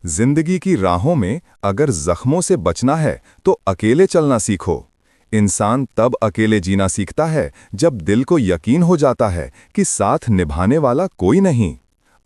जिंदगी की राहों में अगर जख्मों से बचना है तो अकेले चलना सीखो। इंसान तब अकेले जीना सीखता है जब दिल को यकीन हो जाता है कि साथ निभाने वाला कोई नहीं।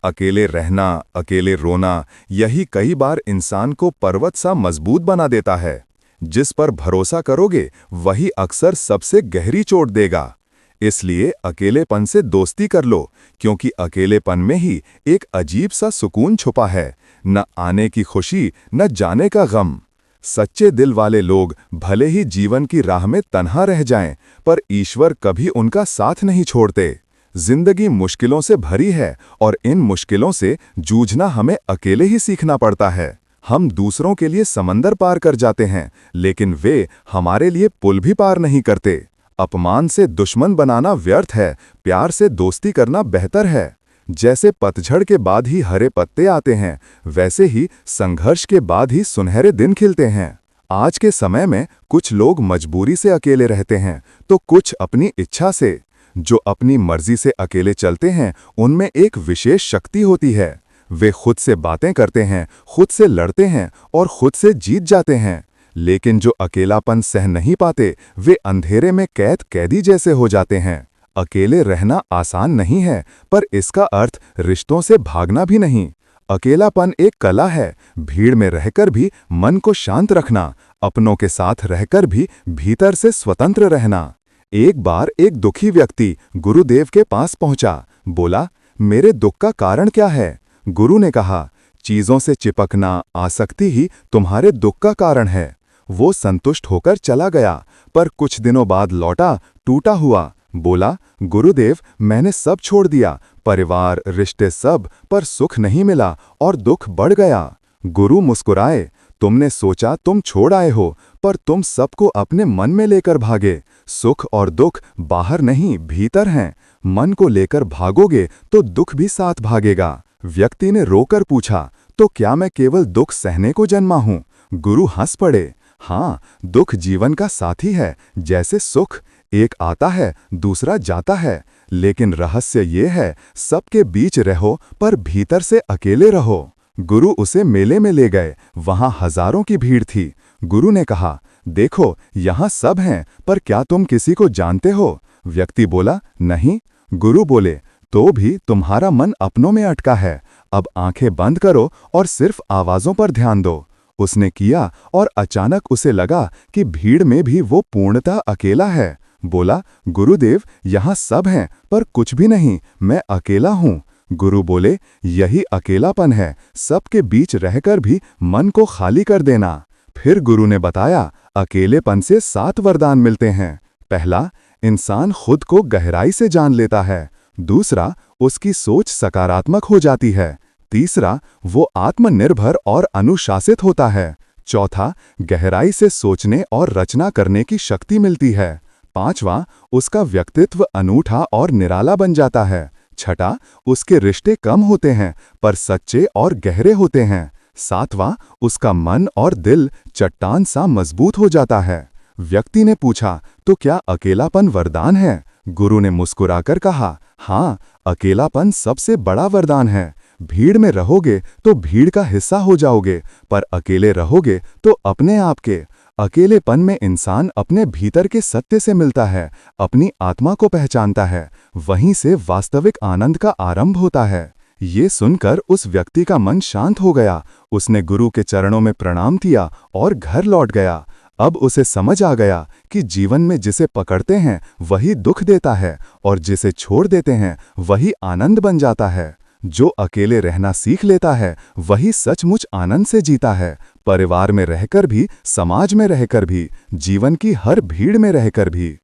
अकेले रहना, अकेले रोना, यही कई बार इंसान को पर्वत सा मजबूत बना देता है। जिस पर भरोसा करोगे वही अक्सर सबसे गहरी चोट देगा। इसलिए अकेलेपन से दोस्ती कर लो, क्योंकि अकेलेपन में ही एक अजीब सा सुकून छुपा है। न आने की खुशी, न जाने का गम। सच्चे दिल वाले लोग भले ही जीवन की राह में तन्हा रह जाएं, पर ईश्वर कभी उनका साथ नहीं छोड़ते। जिंदगी मुश्किलों से भरी है और इन मुश्किलों से जूझना हमें अकेले ही सीखना पड़ता है। हम दूसरों के लिए समंदर पार कर जाते हैं, लेकिन वे हमारे लिए पुल भी पार नहीं करते। अपमान से दुश्मन बनाना व्यर्थ है, प्यार से दोस्ती करना बेहतर है। जैसे पतझड़ के बाद ही हरे पत्ते आते हैं, वैसे ही संघर्ष के बाद ही सुनहरे दिन खिलते हैं। आज के समय में कुछ लोग मजबूरी से अकेले रहते हैं, तो कुछ अपनी इच्छा से। जो अपनी मर्जी से अकेले चलते हैं, उनमें एक विशेष शक्ति होती है। वे खुद से बातें करते हैं, खुद से लड़ते हैं और खुद से जीत जाते हैं। लेकिन जो अकेलापन सह नहीं पाते, वे अंधेरे में कैदी जैसे हो जाते हैं। अकेले रहना आसान नहीं है, पर इसका अर्थ रिश्तों से भागना भी नहीं। अकेलापन एक कला है, भीड़ में रहकर भी मन को शांत रखना, अपनों के साथ रहकर भी भीतर से स्वतंत्र रहना। एक बार एक दुखी व्यक्ति गुरुदेव के पास पहुंचा। बोला, मेरे दुख का कारण क्या है? गुरु ने कहा, चीजों से चिपकना, आसक्ति ही तुम्हारे दुख का कारण है। वो संतुष्ट होकर चला गया, पर कुछ दिनों बाद लौटा टूटा हुआ। बोला, गुरुदेव, मैंने सब छोड़ दिया, परिवार, रिश्ते सब, पर सुख नहीं मिला और दुख बढ़ गया। गुरु मुस्कुराए, तुमने सोचा तुम छोड़ आए हो, पर तुम सबको अपने मन में लेकर भागे। सुख और दुख बाहर नहीं, भीतर हैं। मन को लेकर भागोगे तो दुख भी साथ भागेगा। व्यक्ति ने रोकर पूछा, तो क्या मैं केवल दुख सहने को जन्मा हूं? गुरु हंस पड़े, हाँ, दुख जीवन का साथी है, जैसे सुख। एक आता है, दूसरा जाता है, लेकिन रहस्य ये है, सबके बीच रहो पर भीतर से अकेले रहो। गुरु उसे मेले में ले गए, वहां हजारों की भीड़ थी। गुरु ने कहा, देखो, यहाँ सब हैं, पर क्या तुम किसी को जानते हो? व्यक्ति बोला, नहीं। गुरु बोले, तो भी तुम्हारा मन अपनों में अटका है। अब आंखें बंद करो और सिर्फ आवाजों पर ध्यान दो। उसने किया और अचानक उसे लगा कि भीड़ में भी वो पूर्णतः अकेला है। बोला, गुरुदेव, यहाँ सब हैं, पर कुछ भी नहीं, मैं अकेला हूँ। गुरु बोले, यही अकेलापन है, सबके बीच रहकर भी मन को खाली कर देना। फिर गुरु ने बताया, अकेलेपन से 7 वरदान मिलते हैं। पहला, इंसान खुद को गहराई से जान लेता है। दूसरा, उसकी सोच सकारात्मक हो जाती है। तीसरा, वो आत्मनिर्भर और अनुशासित होता है। चौथा, गहराई से सोचने और रचना करने की शक्ति मिलती है। पांचवा, उसका व्यक्तित्व अनूठा और निराला बन जाता है। छठा, उसके रिश्ते कम होते हैं पर सच्चे और गहरे होते हैं। सातवां, उसका मन और दिल चट्टान सा मजबूत हो जाता है। व्यक्ति ने पूछा, तो क्या अकेलापन वरदान है? गुरु ने मुस्कुराकर कहा, हाँ, अकेलापन सबसे बड़ा वरदान है। भीड़ में रहोगे तो भीड़ का हिस्सा हो जाओगे, पर अकेले रहोगे तो अपने आप के। अकेलेपन में इंसान अपने भीतर के सत्य से मिलता है, अपनी आत्मा को पहचानता है। वहीं से वास्तविक आनंद का आरंभ होता है। ये सुनकर उस व्यक्ति का मन शांत हो गया। उसने गुरु के चरणों में प्रणाम किया और घर लौट गया। अब उसे समझ आ गया कि जीवन में जिसे पकड़ते हैं वही दुख देता है, और जिसे छोड़ देते हैं वही आनंद बन जाता है। जो अकेले रहना सीख लेता है वही सचमुच आनंद से जीता है, परिवार में रहकर भी, समाज में रहकर भी, जीवन की हर भीड़ में रहकर भी।